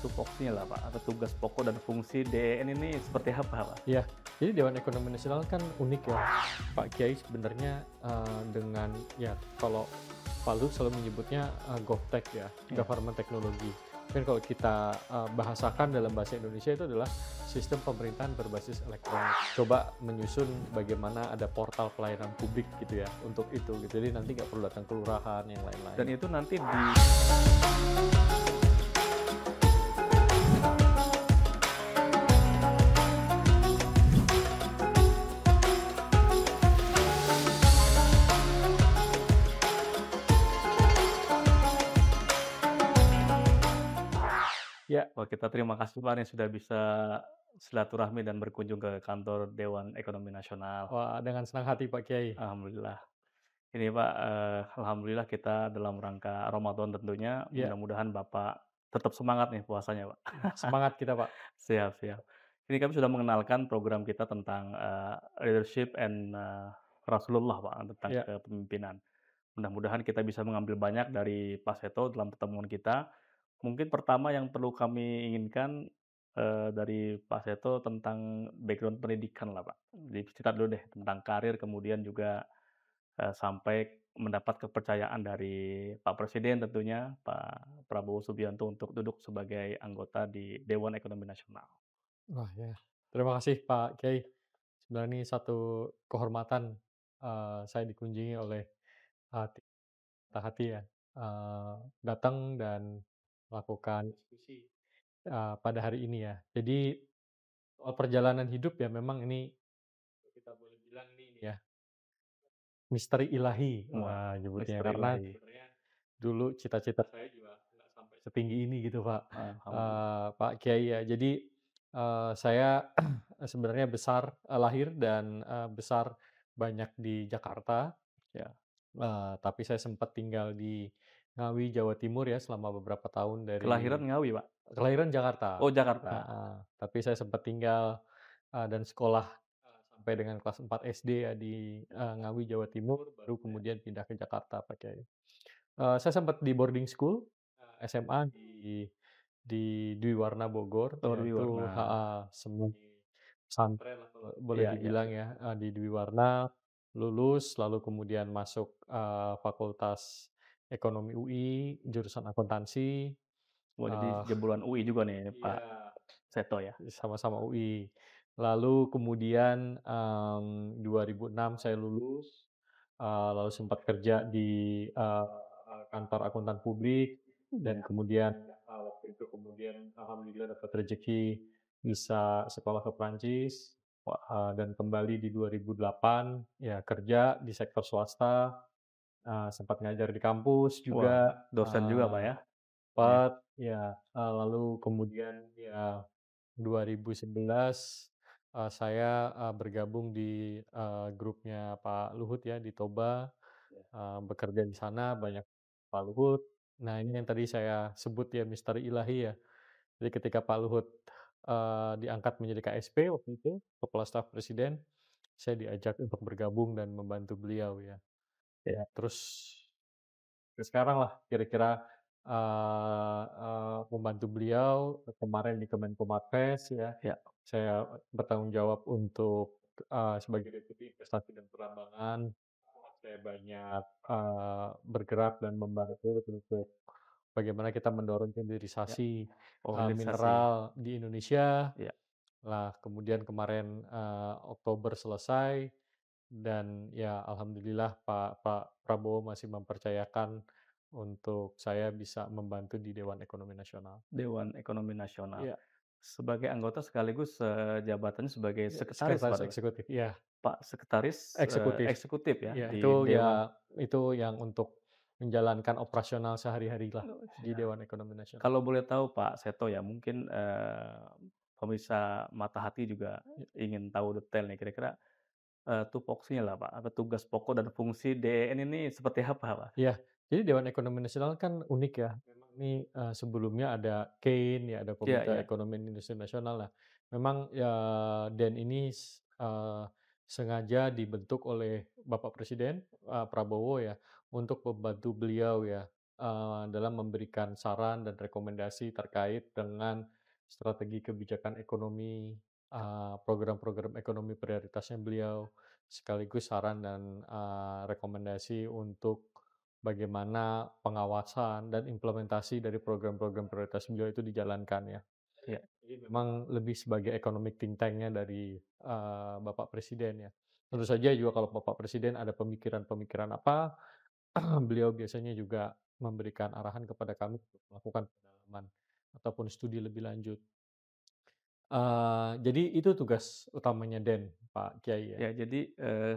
tupoksinya lah Pak, atau tugas pokok dan fungsi DEN ini seperti apa Pak? Ya, jadi Dewan Ekonomi Nasional kan unik ya. Pak Kiai sebenarnya, dengan ya kalau Pak Luhut selalu menyebutnya, GovTech ya, Iya. Government Technology. Mungkin kalau kita, bahasakan dalam bahasa Indonesia itu adalah sistem pemerintahan berbasis elektronik. Coba menyusun bagaimana ada portal pelayanan publik gitu ya, untuk itu gitu. Jadi nanti nggak perlu datang ke kelurahan, yang Dan lain-lain. itu nanti di Ya, wah kita terima kasih Pak nih sudah bisa silaturahmi dan berkunjung ke kantor Dewan Ekonomi Nasional. wah dengan senang hati Pak Kiai. Alhamdulillah. Ini Pak, alhamdulillah kita dalam rangka Ramadan tentunya, Ya, mudah-mudahan Bapak tetap semangat nih puasanya Pak. semangat kita Pak. Siap siap. Ini kami sudah mengenalkan program kita tentang, leadership and, Rasulullah Pak, tentang Ya. kepemimpinan. Mudah-mudahan kita bisa mengambil banyak dari Pak Seto dalam pertemuan kita. Mungkin pertama yang perlu kami inginkan, dari Pak Seto tentang background pendidikan lah Pak. Cerita dulu deh tentang karir, kemudian juga, sampai mendapat kepercayaan dari Pak Presiden tentunya, Pak Prabowo Subianto untuk duduk sebagai anggota di Dewan Ekonomi Nasional. Wah, ya. Terima kasih Pak Kiai. Sebenarnya ini satu kehormatan, saya dikunjungi oleh, tim Hati ya, datang dan melakukan diskusi, pada hari ini ya. Jadi soal perjalanan hidup ya memang ini kita boleh bilang ini ya, misteri ilahi, Wah, wah nyebutnya misteri karena ilahi. sebenarnya dulu cita-cita saya juga nggak sampai setinggi ini gitu Pak, Alhamdulillah. Pak Kiai ya. Jadi, saya sebenarnya lahir dan, besar banyak di Jakarta, Ya. tapi saya sempat tinggal di Ngawi, Jawa Timur ya selama beberapa tahun dari Kelahiran Ngawi, Pak? kelahiran Jakarta, Oh, Jakarta. heeh, tapi saya sempat tinggal, dan sekolah, sampai dengan kelas 4 SD ya di, Ngawi, Jawa Timur, baru kemudian pindah ke Jakarta, Pak Kiai. Saya sempat di boarding school, SMA di Dwi Warna Bogor, Oh, Dwi yaitu Warna. semi pesantren lah kalau boleh Iya iya. dibilang ya, di Dwi Warna, lulus lalu kemudian masuk, Fakultas Ekonomi UI, jurusan akuntansi, Oh, jadi eee jebolan UI juga nih, Pak iya, Seto ya? sama-sama UI. Lalu kemudian, 2006 saya lulus, lalu sempat kerja di, kantor akuntan publik dan Iya. kemudian, waktu itu kemudian alhamdulillah dapat rezeki bisa sekolah ke Prancis, dan kembali di 2008 ya kerja di sektor swasta, sempat ngajar di kampus Wah, juga, dosen juga, Pak, ya? Iya. ya, lalu kemudian ya 2011, saya, bergabung di, grupnya Pak Luhut ya di Toba, Iya. bekerja di sana banyak Pak Luhut. Nah ini yang tadi saya sebut ya misteri ilahi ya. Jadi ketika Pak Luhut, diangkat menjadi KSP waktu itu, Kepala Staf Presiden, saya diajak untuk bergabung dan membantu beliau ya. Ya terus sekarang lah kira-kira, membantu beliau, kemarin di Kemenko Marves ya, Iya. saya bertanggung jawab untuk, sebagai Deputi Investasi dan Perambangan, saya banyak, bergerak dan membantu untuk bagaimana kita mendorong Iya. hilirisasi, Oh, hilirisasi. mineral di Indonesia. Iya. Lah kemudian kemarin, Oktober selesai dan ya alhamdulillah Pak Prabowo masih mempercayakan untuk saya bisa membantu di Dewan Ekonomi Nasional. Dewan Ekonomi Nasional. Iya, Sebagai anggota sekaligus, jabatannya sebagai iya, sekretaris, sekretaris Pak, eksekutif, iya, Pak sekretaris, eksekutif. eksekutif ya Iya, di itu Dewan. ya itu yang untuk menjalankan operasional sehari-hari lah Oh, di siap. Dewan Ekonomi Nasional. Kalau boleh tahu Pak Seto ya, mungkin, pemirsa Mata Hati juga Iya, ingin tahu detail nih, kira-kira, tupoksinya lah Pak, atau tugas pokok dan fungsi DEN ini seperti apa Pak? iya. Jadi Dewan Ekonomi Nasional kan unik ya. Memang ini, sebelumnya ada KEIN ya, ada Iya Komite iya. Ekonomi Indonesia Nasional. Nah, memang ya DEN ini sengaja dibentuk oleh Bapak Presiden, Prabowo ya, untuk membantu beliau ya. dalam memberikan saran dan rekomendasi terkait dengan strategi kebijakan ekonomi, program-program ekonomi prioritasnya beliau, sekaligus saran dan, rekomendasi untuk bagaimana pengawasan dan implementasi dari program-program prioritas beliau itu dijalankan ya. Iya, Jadi memang lebih sebagai economic think tank-nya dari, Bapak Presiden ya. Tentu saja juga kalau Bapak Presiden ada pemikiran-pemikiran apa, beliau biasanya juga memberikan arahan kepada kami untuk melakukan pendalaman ataupun studi lebih lanjut. Jadi itu tugas utamanya Den, Pak Kiai ya. ya jadi,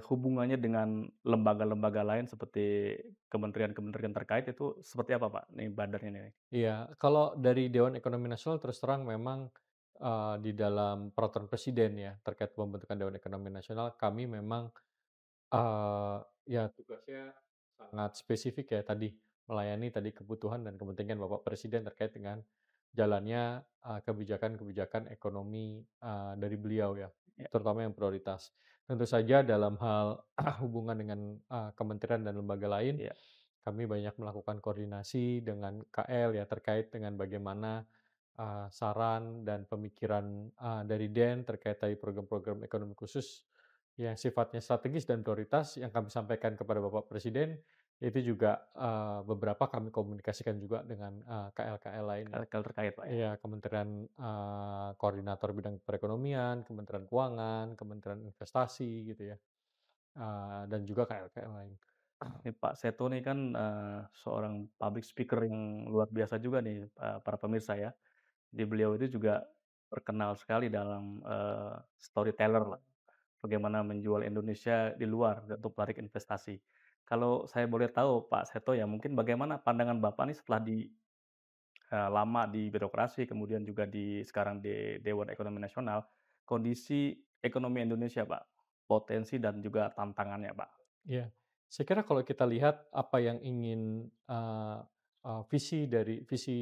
hubungannya dengan lembaga-lembaga lain seperti kementerian-kementerian terkait itu seperti apa, Pak, nih badannya nih? Iya, kalau dari Dewan Ekonomi Nasional terus terang memang, di dalam peraturan presiden ya terkait pembentukan Dewan Ekonomi Nasional kami memang ya tugasnya sangat spesifik ya tadi, melayani tadi kebutuhan dan kepentingan Bapak Presiden terkait dengan jalannya, kebijakan-kebijakan ekonomi, dari beliau ya, Ya, terutama yang prioritas. Tentu saja dalam hal hubungan dengan, kementerian dan lembaga lain, iya, kami banyak melakukan koordinasi dengan KL ya terkait dengan bagaimana, saran dan pemikiran, dari DEN terkait tadi program-program ekonomi khusus yang sifatnya strategis dan prioritas yang kami sampaikan kepada Bapak Presiden, itu juga, beberapa kami komunikasikan juga dengan, KL-KL lainnya. kalau terkait, Pak, ya? Iya, Kementerian, Koordinator Bidang Perekonomian, Kementerian Keuangan, Kementerian Investasi gitu ya, dan juga KL-KL lain. Ini Pak Seto nih kan, seorang public speaker yang luar biasa juga nih, para pemirsa ya. Jadi beliau itu juga terkenal sekali dalam, storyteller lah, bagaimana menjual Indonesia di luar untuk tarik investasi. Kalau saya boleh tahu Pak Seto ya, mungkin bagaimana pandangan Bapak nih setelah lama di birokrasi, kemudian juga sekarang di Dewan Ekonomi Nasional, kondisi ekonomi Indonesia Pak, potensi dan juga tantangannya Pak? Iya. Saya kira kalau kita lihat apa yang ingin, visi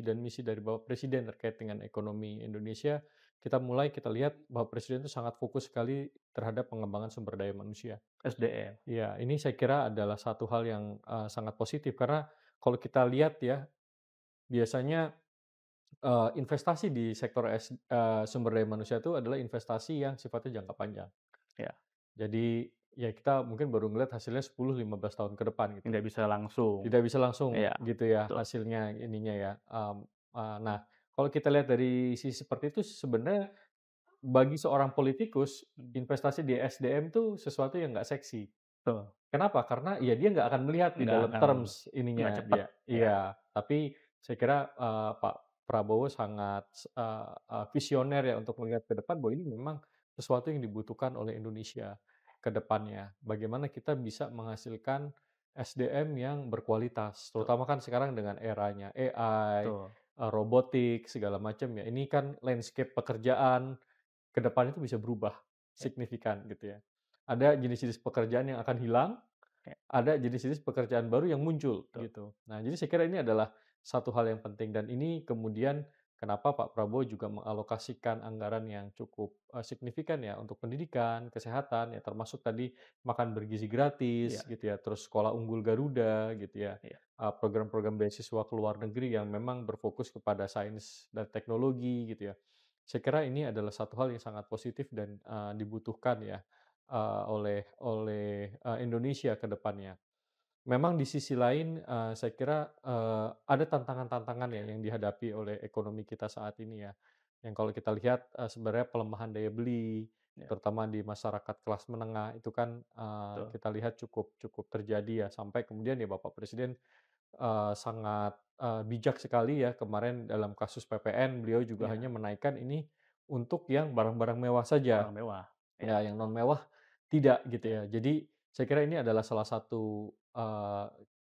dan misi dari Bapak Presiden terkait dengan ekonomi Indonesia, kita lihat Bapak Presiden itu sangat fokus sekali terhadap pengembangan sumber daya manusia. SDM, Iya, ini saya kira adalah satu hal yang, sangat positif karena kalau kita lihat ya, biasanya, investasi di sektor sumber daya manusia itu adalah investasi yang sifatnya jangka panjang. ya, Jadi, ya kita mungkin baru ngelihat hasilnya 10, 15 tahun ke depan gitu. tidak bisa langsung. Tidak bisa langsung Iya, gitu ya betul. hasilnya ininya ya, nah kalau kita lihat dari sisi seperti itu sebenarnya bagi seorang politikus, Mhm, investasi di SDM tuh sesuatu yang nggak seksi. betul. Kenapa? Karena ya dia nggak akan melihat di Nggak dalam akan terms nggak ininya cepet, dia ya, iya, tapi saya kira, Pak Prabowo sangat visioner ya untuk melihat ke depan bahwa ini memang sesuatu yang dibutuhkan oleh Indonesia ke depannya. Bagaimana kita bisa menghasilkan SDM yang berkualitas, betul terutama kan sekarang dengan eranya AI, betul, robotik segala macam ya, ini kan landscape pekerjaan ke depan itu bisa berubah ya, signifikan gitu ya. Ada jenis-jenis pekerjaan yang akan hilang, ya, ada jenis-jenis pekerjaan baru yang muncul betul, gitu. Nah, jadi saya kira ini adalah satu hal yang penting dan ini kemudian kenapa Pak Prabowo juga mengalokasikan anggaran yang cukup, signifikan ya untuk pendidikan, kesehatan, ya termasuk tadi makan bergizi gratis iya, gitu ya, terus sekolah unggul Garuda gitu ya, iya, program-program beasiswa ke luar negeri yang memang berfokus kepada sains dan teknologi gitu ya. Saya kira ini adalah satu hal yang sangat positif dan, dibutuhkan ya, oleh Indonesia ke depannya. Memang di sisi lain, saya kira, ada tantangan-tantangan ya yang dihadapi oleh ekonomi kita saat ini ya. Yang kalau kita lihat, sebenarnya pelemahan daya beli, iya, terutama di masyarakat kelas menengah itu kan, betul, kita lihat cukup cukup terjadi ya, sampai kemudian ya Bapak Presiden, sangat, bijak sekali ya kemarin dalam kasus PPN beliau juga hanya iya, menaikkan ini untuk yang barang-barang mewah saja. barang mewah, iya, Ya, yang non mewah tidak gitu iya, ya. Jadi saya kira ini adalah salah satu,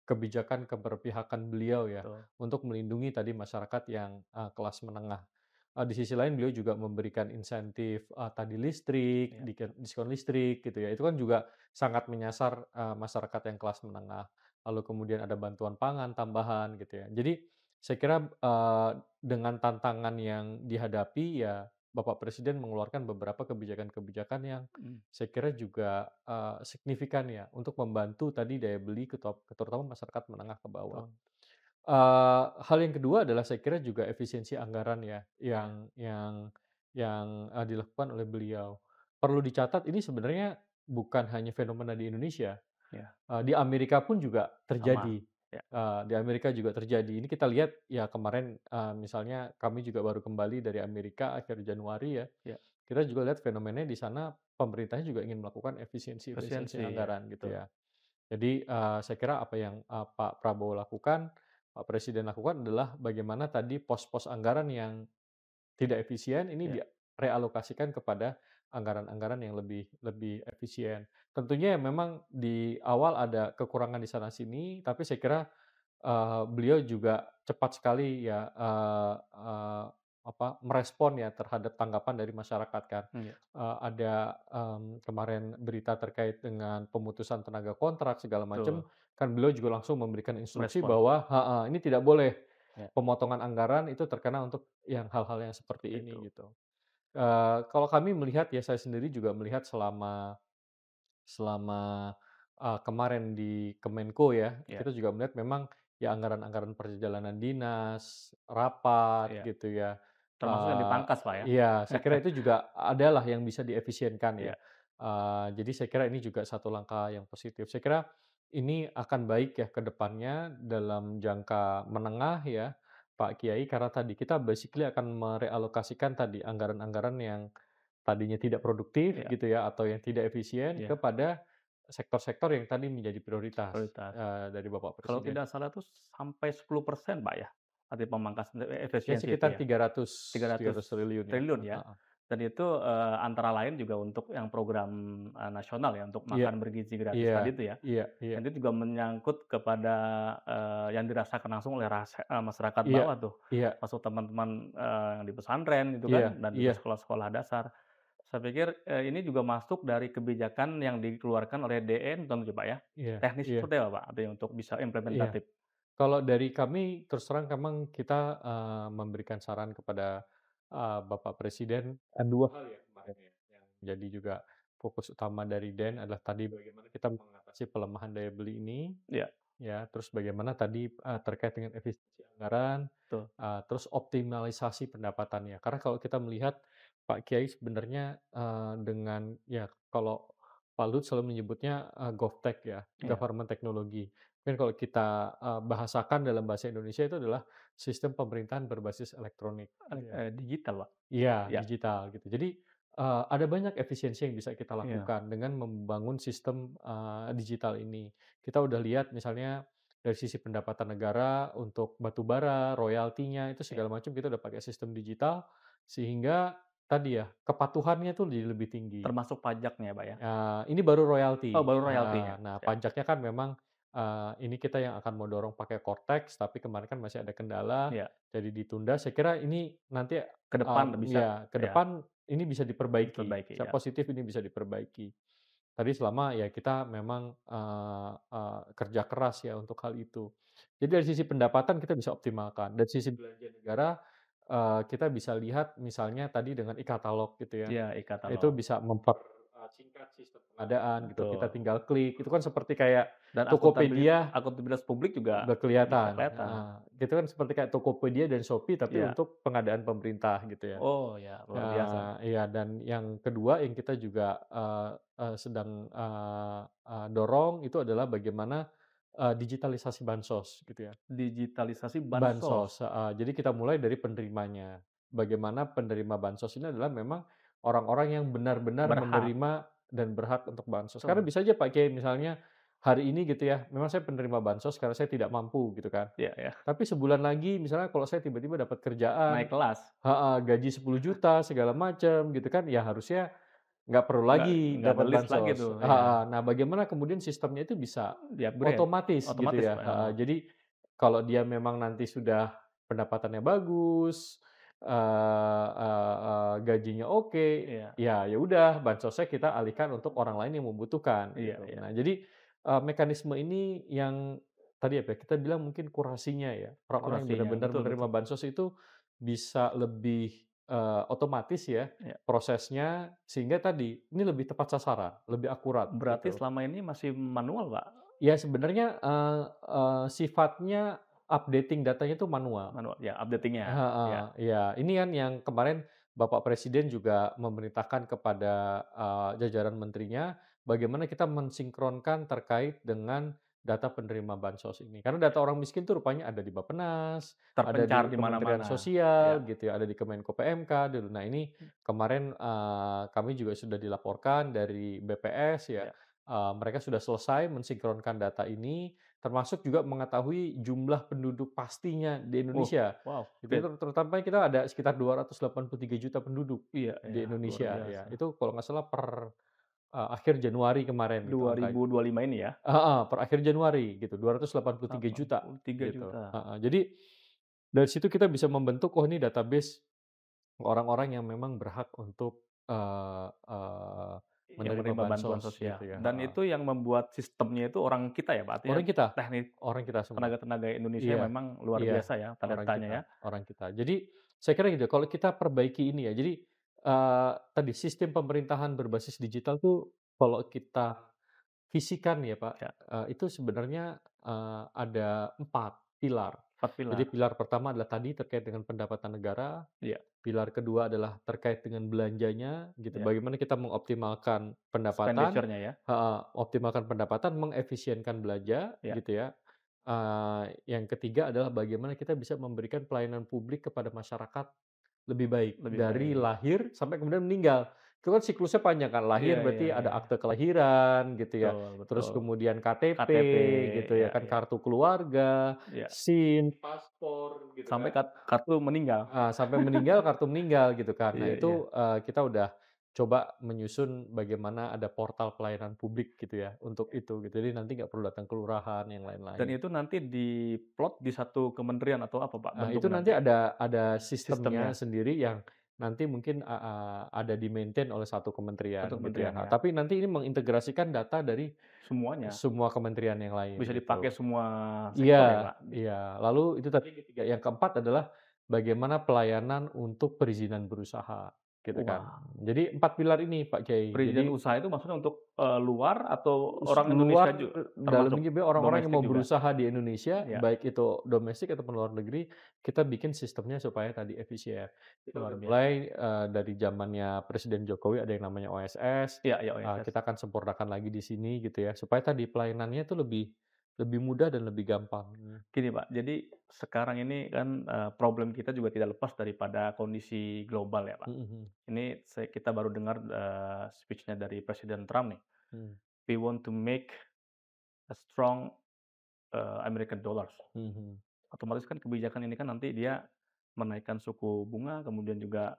kebijakan keberpihakan beliau ya, betul, untuk melindungi tadi masyarakat yang, kelas menengah. Di sisi lain beliau juga memberikan insentif, tadi listrik, iya, diskon listrik gitu ya, itu kan juga sangat menyasar, masyarakat yang kelas menengah. Lalu kemudian ada bantuan pangan tambahan gitu ya. Jadi saya kira, dengan tantangan yang dihadapi ya Bapak Presiden mengeluarkan beberapa kebijakan-kebijakan yang mhm, saya kira juga, signifikan ya untuk membantu tadi daya beli terutama masyarakat menengah ke bawah. betul, Hal yang kedua adalah saya kira juga efisiensi anggaran ya, Ya, yang dilakukan oleh beliau. Perlu dicatat ini sebenarnya bukan hanya fenomena di Indonesia, ya, di Amerika pun juga sama. terjadi, Ya, di Amerika juga terjadi. Ini kita lihat ya kemarin, misalnya kami juga baru kembali dari Amerika akhir Januari ya, ya, kita juga lihat fenomenanya di sana pemerintahnya juga ingin melakukan efisiensi efisiensi ya, anggaran gitu betul. ya. Jadi, saya kira apa yang, Pak Prabowo lakukan, Pak Presiden lakukan adalah bagaimana tadi pos-pos anggaran yang tidak efisien ini Ya, direalokasikan kepada anggaran-anggaran yang lebih lebih efisien. Tentunya memang di awal ada kekurangan di sana sini, tapi saya kira beliau juga cepat sekali ya, merespon ya terhadap tanggapan dari masyarakat kan. iya, Ada, kemarin berita terkait dengan pemutusan tenaga kontrak segala macam, betul, kan beliau juga langsung memberikan instruksi merespon. bahwa ini tidak boleh Ya, pemotongan anggaran itu terkena untuk yang hal-hal yang seperti seperti itu. ini gitu. Kalau kami melihat ya saya sendiri juga melihat selama, kemarin di Kemenko ya, Ya, kita juga melihat memang ya anggaran-anggaran perjalanan dinas, rapat ya, gitu ya, termasuk yang dipangkas, Pak, ya? iya saya kira itu juga adalah yang bisa diefisienkan ya. Iya, Jadi saya kira ini juga satu langkah yang positif. Saya kira ini akan baik ya ke depannya dalam jangka menengah ya, Pak Kiai, karena tadi kita basically akan merealokasikan tadi anggaran-anggaran yang tadinya tidak produktif iya, gitu ya, atau yang tidak efisien iya, kepada sektor-sektor yang tadi menjadi prioritas, prioritas. dari Bapak Kalau Presiden. tidak salah tuh sampai 10% Pak ya, arti pemangkasan Ya efisiensi itu sekitar ya, 300 300 triliun ya, triliun ya. heeh. Dan itu, antara lain juga untuk yang program, nasional ya, untuk Iya makan bergizi gratis iya tadi itu ya. iya iya Dan itu juga menyangkut kepada, yang dirasakan langsung oleh masyarakat iya bawah tuh, iya masuk teman-teman, yang di pesantren gitu iya kan, dan juga iya sekolah-sekolah dasar. Saya pikir, ini juga masuk dari kebijakan yang dikeluarkan oleh DN tentu Pak ya, iya teknis iya seperti apa Pak? Artinya untuk bisa iya. implementatif? Kalau dari kami terus terang memang kita, memberikan saran kepada, Bapak Presiden, 2 hal ya kemarin ya, yang jadi juga fokus utama dari DEN adalah tadi bagaimana kita mengatasi pelemahan daya beli ini, Iya, ya, terus bagaimana tadi, terkait dengan efisiensi anggaran, betul. terus optimalisasi pendapatannya. Karena kalau kita melihat Pak Kiai sebenarnya, dengan ya kalau Pak Luhut selalu menyebutnya, GovTech ya, Iya, government technology. Mungkin kalau kita, bahasakan dalam bahasa Indonesia itu adalah sistem pemerintahan berbasis elektronik gitu ya. digital Pak. Iya, Iya, digital gitu. Jadi, ada banyak efisiensi yang bisa kita iya, lakukan dengan membangun sistem, digital ini. Kita udah lihat misalnya dari sisi pendapatan negara untuk batu bara, royaltinya, itu iya. segala macam kita udah pakai sistem digital, sehingga tadi ya, kepatuhannya tuh jadi lebih tinggi. Termasuk pajaknya Pak ya? Ini baru Oh royalti, baru heeh. royaltinya? Nah, Ya. pajaknya kan memang, ini kita yang akan mau dorong pakai Cortex, tapi kemarin kan masih ada kendala, Iya, jadi ditunda. Saya kira ini nanti, ke depan bisa ya ke ya, depan ini bisa diperbaiki, diperbaiki secara ya. positif ini bisa diperbaiki. Tadi selama ya kita memang, kerja keras ya untuk hal itu. Jadi dari sisi pendapatan kita bisa optimalkan, dari sisi belanja negara, kita bisa lihat misalnya tadi dengan e-katalog gitu ya. Iya, Itu e-katalog, bisa singkat sistem pengadaan gitu, kita betul. tinggal klik, itu kan seperti kayak Dan Tokopedia akuntabilitas publik juga udah bisa kelihatan, kelihatan. heeh. Itu kan seperti kayak Tokopedia dan Shopee tapi Iya. untuk pengadaan pemerintah gitu ya. Oh ya, luar biasa. Iya dan yang kedua yang kita juga, sedang, dorong itu adalah bagaimana, digitalisasi bansos gitu ya. Digitalisasi bansos, Bansos, heeh. Jadi kita mulai dari penerimanya. Bagaimana penerima bansos ini adalah memang orang-orang yang benar-benar berhak, menerima dan berhak untuk bansos. Karena betul. bisa aja Pak Kiai misalnya hari ini gitu ya, memang saya penerima bansos karena saya tidak mampu gitu kan. Iya ya, Tapi sebulan lagi misalnya kalau saya tiba-tiba dapat kerjaan, naik kelas, heeh, gaji 10 juta segala macam gitu kan, ya harusnya nggak perlu nggak lagi nggak ada dapat list lagi bansos, tuh, ya, heeh. Nah, bagaimana kemudian sistemnya itu bisa di-upgrade, otomatis gitu otomatis ya, Pak, heeh. heeh. Jadi kalau dia memang nanti sudah pendapatannya bagus, eee eee eee, gajinya oke, Iya, ya udah bansosnya kita alihkan untuk orang lain yang membutuhkan iya gitu. iya, Nah, jadi, mekanisme ini yang tadi apa ya, kita bilang mungkin kurasinya ya, orang-orang yang akurasinya, benar-benar betul menerima betul. bansos itu bisa lebih, otomatis ya Iya. prosesnya, sehingga tadi, ini lebih tepat sasaran, lebih akurat Berarti gitu. selama ini masih manual Pak? Ya sebenarnya, sifatnya updating datanya itu manual. manual ya updating-nya, Heeh, ya. iya. Ini kan yang kemarin Bapak Presiden juga memerintahkan kepada, jajaran menterinya, bagaimana kita mensinkronkan terkait dengan data penerima bansos ini. Karena data orang miskin itu rupanya ada di Bappenas, ada Terpencar di di Kementerian mana-mana, ya. Sosial gitu ya, ada di Kemenko PMK dulu. Nah ini kemarin, kami juga sudah dilaporkan dari BPS ya, Ya. mereka sudah selesai mensinkronkan data ini, termasuk juga mengetahui jumlah penduduk pastinya di Oh, Indonesia. wow, Itu great. terutama kita ada sekitar 283 juta penduduk Iya di iya, luar Indonesia ya. biasa. Itu kalau nggak salah per, akhir Januari kemarin gitu angkanya. 2025 ini ya? Heeh, per akhir Januari gitu, 283 juta 83.000.000. gitu, heeh. Jadi dari situ kita bisa membentuk, oh ini database orang-orang yang memang berhak untuk, eee eee, Yang menerima menerima bantuan bansos sosial. gitu ya, Dan heeh. itu yang membuat sistemnya itu orang kita ya, Pak? Artinya Orang kita teknik orang kita semua. tenaga-tenaga Indonesia Iya memang luar iya, biasa ya orang talentanya ya? kita orang kita. Jadi saya kira gitu, kalau kita perbaiki ini ya, jadi, tadi sistem pemerintahan berbasis digital tuh kalau kita visikan ya Pak, Ya, itu sebenarnya, ada 4 pilar. 4 Jadi pilar. pilar pertama adalah tadi terkait dengan pendapatan negara, Iya pilar kedua adalah terkait dengan belanjanya gitu, iya. bagaimana kita mengoptimalkan pendapatan Expenditure-nya ya? heeh, optimalkan pendapatan, mengefisienkan belanja Ya, gitu ya. Yang ketiga adalah bagaimana kita bisa memberikan pelayanan publik kepada masyarakat lebih baik, lebih dari baik. lahir sampai kemudian meninggal. Itu kan siklusnya panjang kan, Iya lahir iya berarti ada iya. akte kelahiran gitu ya, Betul terus betul. kemudian KTP KTP, gitu ya ya kan, ya kartu keluarga, ya. SIM, paspor gitu Sampai kan. kartu meninggal. Sampai meninggal, kartu meninggal gitu kan. Nah Iya iya. itu, kita udah coba menyusun bagaimana ada portal pelayanan publik gitu ya, untuk itu gitu. Jadi nanti nggak perlu datang ke lurahan, yang Dan lain-lain. itu nanti diplot di satu kementerian atau apa, Pak, Itu bentuknya nanti nanti? ada sistemnya Sistemnya, sendiri yang nanti mungkin, ada di-maintain oleh satu kementerian satu gitu ya. kementerian ya? Tapi nanti ini mengintegrasikan data dari Semuanya? semua kementerian yang lain Bisa dipakai gitu. semua sektor ya, Iya Pak? iya. Lalu itu tadi ketiga, yang keempat adalah bagaimana pelayanan untuk perizinan berusaha, gitu kan. Wah, Jadi 4 pilar ini Pak Kiai. perizinan Jadi usaha itu maksudnya untuk, luar atau orang luar, Indonesia dalam termasuk ini juga orang-orang yang domestik mau juga? berusaha di Indonesia, Ya, baik itu domestik ataupun luar negeri, kita bikin sistemnya supaya tadi efisien. Kita luar udah biasa. mulai, dari zamannya Presiden Jokowi ada yang namanya OSS, Iya iya, OSS. kita akan sempurnakan lagi di sini gitu ya, supaya tadi pelayanannya itu lebih lebih mudah dan lebih gampang. Gini, Pak, jadi sekarang ini kan, problem kita juga tidak lepas daripada kondisi global ya, Pak. Mhm mhm, Ini kita baru dengar, speech-nya dari Presiden Trump nih, mmm, "We want to make a strong, American dollars." mhm Otomatis kan kebijakan ini kan nanti dia menaikkan suku bunga, kemudian juga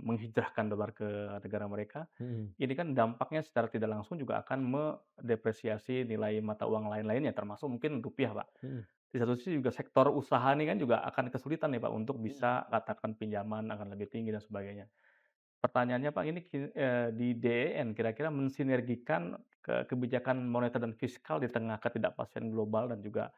menghijrahkan dolar ke negara mereka. mhm Ini kan dampaknya secara tidak langsung juga akan mendepresiasi nilai mata uang lain-lainnya, termasuk mungkin rupiah, Pak. mhm Di satu sisi juga sektor usaha ini kan juga akan kesulitan nih, Pak, untuk mhm bisa katakan pinjaman akan lebih tinggi dan sebagainya. Pertanyaannya, Pak, ini di DEN kira-kira mensinergikan kebijakan moneter dan fiskal di tengah ketidakpastian global dan juga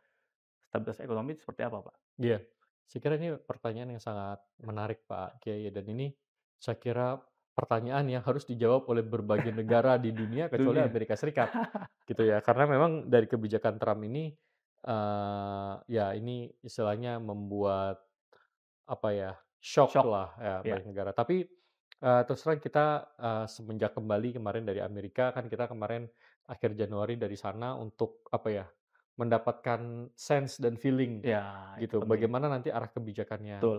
stabilitas ekonomi seperti apa, Pak? iya. Saya kira ini pertanyaan yang sangat menarik Pak Kiai, dan ini saya kira pertanyaan yang harus dijawab oleh berbagai negara di dunia kecuali Dunia. Amerika Serikat, gitu ya. Karena memang dari kebijakan Trump ini, ya ini istilahnya membuat apa ya, Syok, syoklah ya ya, banyak negara. Tapi, terus terang kita, semenjak kembali kemarin dari Amerika, kan kita kemarin akhir Januari dari sana untuk apa ya, mendapatkan sense dan feeling ya itu gitu, penting. bagaimana nanti arah kebijakannya, Betul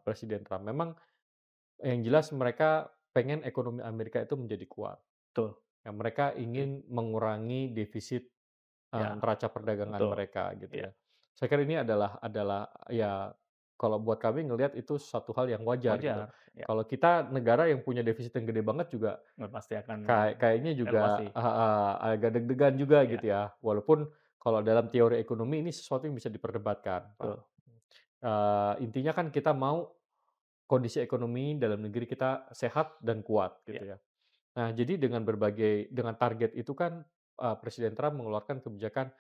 Presiden Trump. Memang yang jelas mereka pengen ekonomi Amerika itu menjadi kuat, betul, ya mereka setuju. ingin mengurangi defisit, Ya, neraca perdagangan betul, mereka gitu iya, ya. Saya kira ini adalah ya kalau buat kami ngelihat itu suatu hal yang wajar gitu. wajar, ya, Kalau kita negara yang punya defisit yang gede banget juga pasti akan kayaknya juga evaluasi, heeh, agak deg-degan juga ya, gitu ya. Walaupun kalau dalam teori ekonomi ini sesuatu yang bisa diperdebatkan, Pak. betul, Intinya kan kita mau kondisi ekonomi dalam negeri kita sehat dan kuat ya, gitu ya. Nah, jadi dengan target itu kan, Presiden Trump mengeluarkan kebijakan,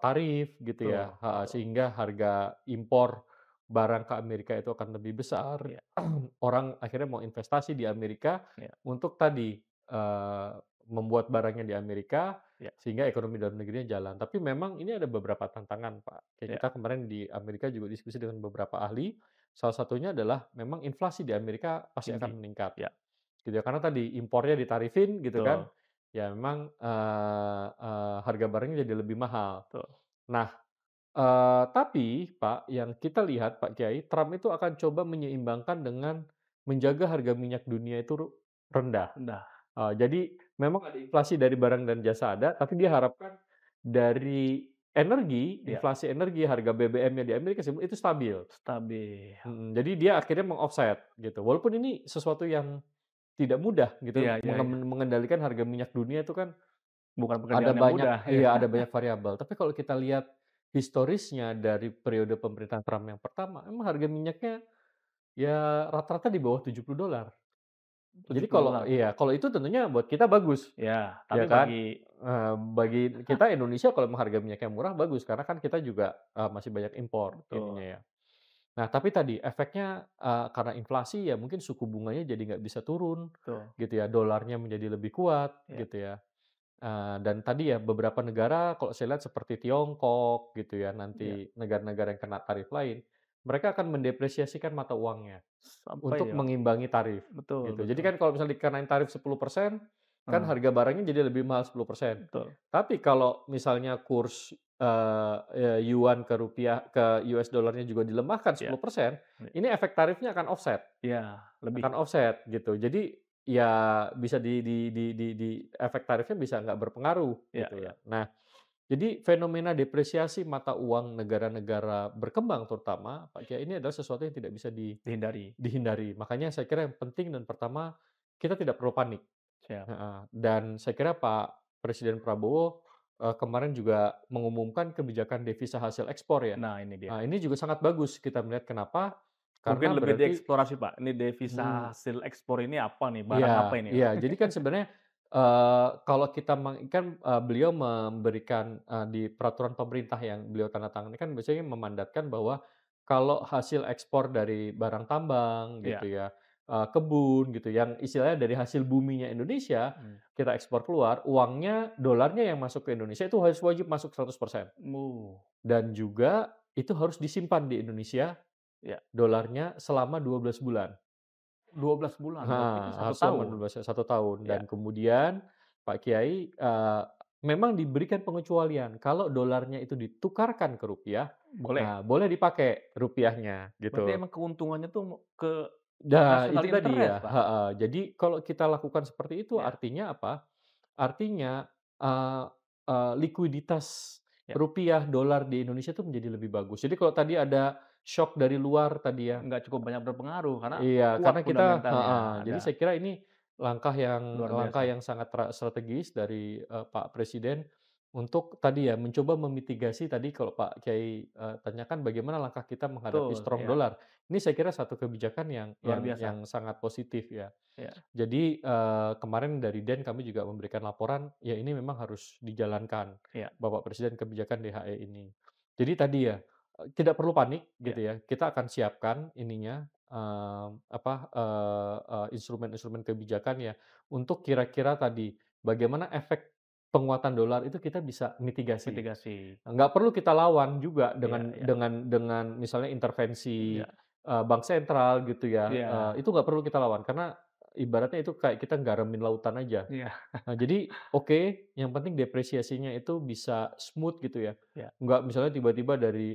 tarif gitu ya, betul heeh, betul, sehingga harga impor barang ke Amerika itu akan lebih besar. iya Orang akhirnya mau investasi di Amerika iya, untuk tadi, membuat barangnya di Amerika, ya, sehingga ekonomi dalam negerinya jalan. Tapi memang ini ada beberapa tantangan, Pak. Kayak ya, kita kemarin di Amerika juga diskusi dengan beberapa ahli, salah satunya adalah memang inflasi di Amerika pasti tinggi. akan meningkat, Ya, gitu ya. Karena tadi impornya ditarifin gitu kan, betul, ya memang, harga barangnya jadi lebih mahal. betul. Nah, tapi Pak, yang kita lihat Pak Kiai, Trump itu akan coba menyeimbangkan dengan menjaga harga minyak dunia itu rendah. Rendah. Jadi memang ada inflasi dari barang dan jasa ada, tapi dia harapkan dari energi, Ya, inflasi energi, harga BBM-nya di Amerika Serikat itu stabil. stabil. Jadi dia akhirnya meng-offset gitu. Walaupun ini sesuatu yang tidak mudah Iya, gitu, iya, iya. mengendalikan harga minyak dunia itu kan Bukan ada pekerjaan yang banyak, mudah, ya. iya, ada banyak variabel. Tapi kalau kita lihat historisnya dari periode pemerintahan Trump yang pertama, memang harga minyaknya ya rata-rata di bawah $70. Jadi kalau $70. iya, kalau itu tentunya buat kita bagus, Ya, tapi ya kan? bagi Bagi kita Indonesia kalau memang harga minyaknya murah bagus, karena kan kita juga, masih banyak impor betul, ininya ya. Nah, tapi tadi efeknya, karena inflasi ya mungkin suku bunganya jadi nggak bisa turun, betul. gitu ya, dolarnya menjadi lebih kuat, Ya, gitu ya. Dan tadi ya beberapa negara kalau saya lihat seperti Tiongkok gitu ya, ya. nanti negara-negara yang kena tarif lain, mereka akan mendepresiasikan mata uangnya Sampai untuk ya, mengimbangi tarif, betul, gitu. Jadi betul. kan kalau misalnya dikenain tarif 10%, kan Heeh, harga barangnya jadi lebih mahal 10%. betul. Tapi kalau misalnya kurs, yuan ke rupiah ke US dollarnya juga dilemahkan Ya, 10%, ya, ini efek tarifnya iya, lebih. akan offset gitu. Jadi, ya bisa efek tarifnya bisa nggak berpengaruh Ya, gitu ya, ya. Nah, jadi fenomena depresiasi mata uang negara-negara berkembang terutama, Pak Kiai, ini adalah sesuatu yang tidak bisa dihindari. dihindari. Makanya saya kira yang penting dan pertama, kita tidak perlu panik, Siap. heeh. Dan saya kira Pak Presiden Prabowo, kemarin juga mengumumkan kebijakan devisa hasil ekspor ya. Nah, ini dia. Nah, ini juga sangat bagus kita melihat kenapa, Mungkin karena lebih berarti dieksplorasi, Pak. Ini devisa mhm. hasil ekspor ini apa nih? Barang apa Iya, ini, iya. Pak? Jadi kan sebenarnya, kalau kita kan, beliau memberikan, di peraturan pemerintah yang beliau tanda tangani kan biasanya memandatkan bahwa kalau hasil ekspor dari barang tambang Iya, gitu ya, kebun gitu, yang istilahnya dari hasil buminya Indonesia, mmm, kita ekspor keluar, uangnya, dolarnya yang masuk ke Indonesia itu harus wajib masuk 100%. Dan juga itu harus disimpan di Indonesia, iya, dolarnya selama 12 bulan. 12 bulan, berarti kan Heeh, 1 harus selama tahun. 1 tahun Iya, dan kemudian Pak Kiai, memang diberikan pengecualian kalau dolarnya itu ditukarkan ke rupiah, boleh. nah boleh dipakai rupiahnya Berarti gitu. emang keuntungannya tuh ke Nah national itu tadi interest, ya, Pak? heeh. Jadi kalau kita lakukan seperti itu Iya, artinya apa? Artinya, eee likuiditas iya. rupiah, dolar di Indonesia itu menjadi lebih bagus. Jadi kalau tadi ada syok dari luar tadi ya. Nggak cukup banyak berpengaruh karena Iya, kuat karena kita fundamentalnya, heeh, jadi ada. saya kira ini Luar langkah biasa. yang sangat strategis dari, Pak Presiden untuk tadi ya, mencoba memitigasi tadi kalau Pak Kiai, tanyakan bagaimana langkah kita menghadapi Betul, strong iya, dollar. Ini saya kira satu kebijakan yang luar biasa. sangat positif ya. Iya, Jadi, kemarin dari DEN kami juga memberikan laporan, ya ini memang harus dijalankan, iya, Bapak Presiden kebijakan DHE ini. Jadi tadi ya, tidak perlu panik iya, gitu ya, kita akan siapkan ininya, instrumen-instrumen kebijakan ya, untuk kira-kira tadi, bagaimana efek penguatan dolar itu kita bisa mitigasi. mitigasi. Nggak perlu kita lawan juga Iya, dengan iya, misalnya intervensi, iya, bank sentral gitu ya, iya, itu nggak perlu kita lawan karena ibaratnya itu kayak kita garamin lautan aja. iya, Nah jadi oke, yang penting depresiasinya itu bisa smooth gitu ya, iya. nggak misalnya tiba-tiba dari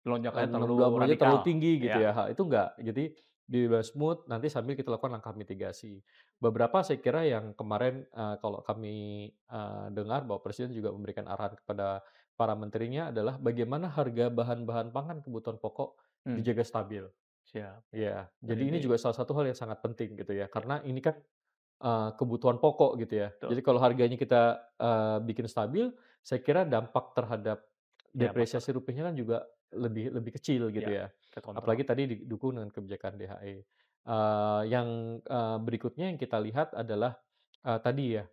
Lonjakannya terlalu 60 aja radikal. terlalu tinggi gitu Iya, ya, itu enggak. Jadi dibilang smooth, nanti sambil kita lakukan langkah mitigasi. Beberapa saya kira yang kemarin, kalau kami, dengar bahwa Presiden juga memberikan arahan kepada para menterinya adalah bagaimana harga bahan-bahan pangan kebutuhan pokok mmm, dijaga stabil. siap. Iya, Dan jadi ini ini juga salah satu hal yang sangat penting gitu ya, iya, karena ini kan, kebutuhan pokok gitu ya. betul. Jadi kalau harganya kita, bikin stabil, saya kira dampak terhadap Iya, pasar. depresiasi rupiahnya kan juga lebih lebih kecil gitu Iya, ya. terkontrol. Apalagi tadi didukung dengan kebijakan DHE. Yang, berikutnya yang kita lihat adalah, tadi ya,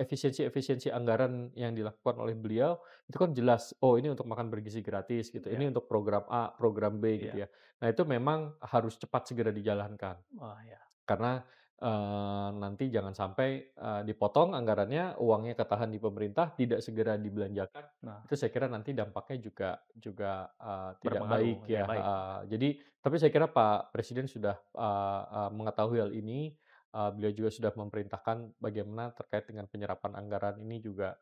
efisiensi-efisiensi anggaran yang dilakukan oleh beliau, itu kan jelas, oh ini untuk makan bergizi gratis gitu, Iya, ini untuk program A, program B iya. gitu ya. Nah itu memang harus cepat segera dijalankan. Wah, iya, Karena, nanti jangan sampai, dipotong anggarannya, uangnya ketahan di pemerintah, tidak segera dibelanjakan, Nah, itu saya kira nanti dampaknya juga, tidak baik berpengaruh, ya ya, baik. heeh. Jadi tapi saya kira Pak Presiden sudah, mengetahui hal ini, beliau juga sudah memerintahkan bagaimana terkait dengan penyerapan anggaran ini juga,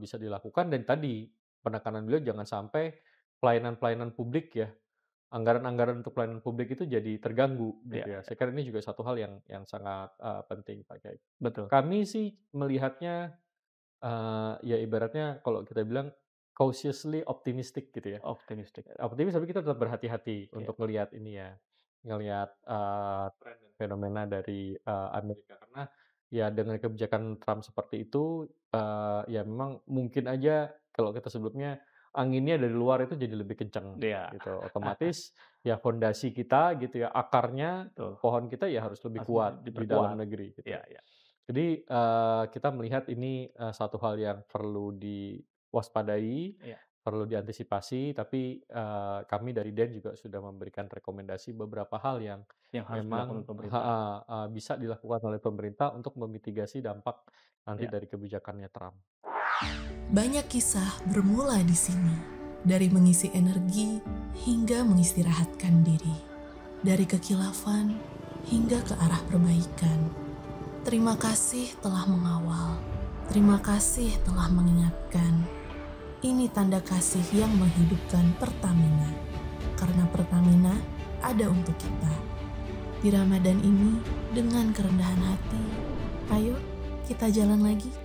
bisa dilakukan dan tadi, penekanan beliau jangan sampai pelayanan-pelayanan publik ya, anggaran-anggaran untuk pelayanan publik itu jadi terganggu gitu Iya ya. iya, Saya kira ini juga satu hal yang sangat, penting Pak Kiai. betul, Kami sih melihatnya, ya ibaratnya kalau kita bilang cautiously optimistic gitu ya. optimistik. Optimis tapi kita tetap berhati-hati Oke, untuk ngelihat ini ya, ngelihat, tren dan fenomena dari, Amerika. Karena ya dengan kebijakan Trump seperti itu, ya memang mungkin aja kalau kita sebelumnya anginnya dari luar itu jadi lebih kencang iya, gitu. Otomatis ya fondasi kita gitu ya, akarnya, betul, pohon kita ya harus lebih harus kuat di dalam diperkuat. negeri gitu. Iya iya Jadi, kita melihat ini, satu hal yang perlu diwaspadai, iya, perlu diantisipasi, tapi, kami dari DEN juga sudah memberikan rekomendasi beberapa hal yang yang harus dilakukan memang oleh pemerintah. heeh, bisa dilakukan oleh pemerintah untuk memitigasi dampak nanti Iya dari kebijakannya Trump. Banyak kisah bermula di sini, dari mengisi energi hingga mengistirahatkan diri, dari kekilafan hingga ke arah perbaikan. Terima kasih telah mengawal, terima kasih telah mengingatkan. Ini tanda kasih yang menghidupkan Pertamina, karena Pertamina ada untuk kita. Di Ramadan ini, dengan kerendahan hati, ayo kita jalan lagi.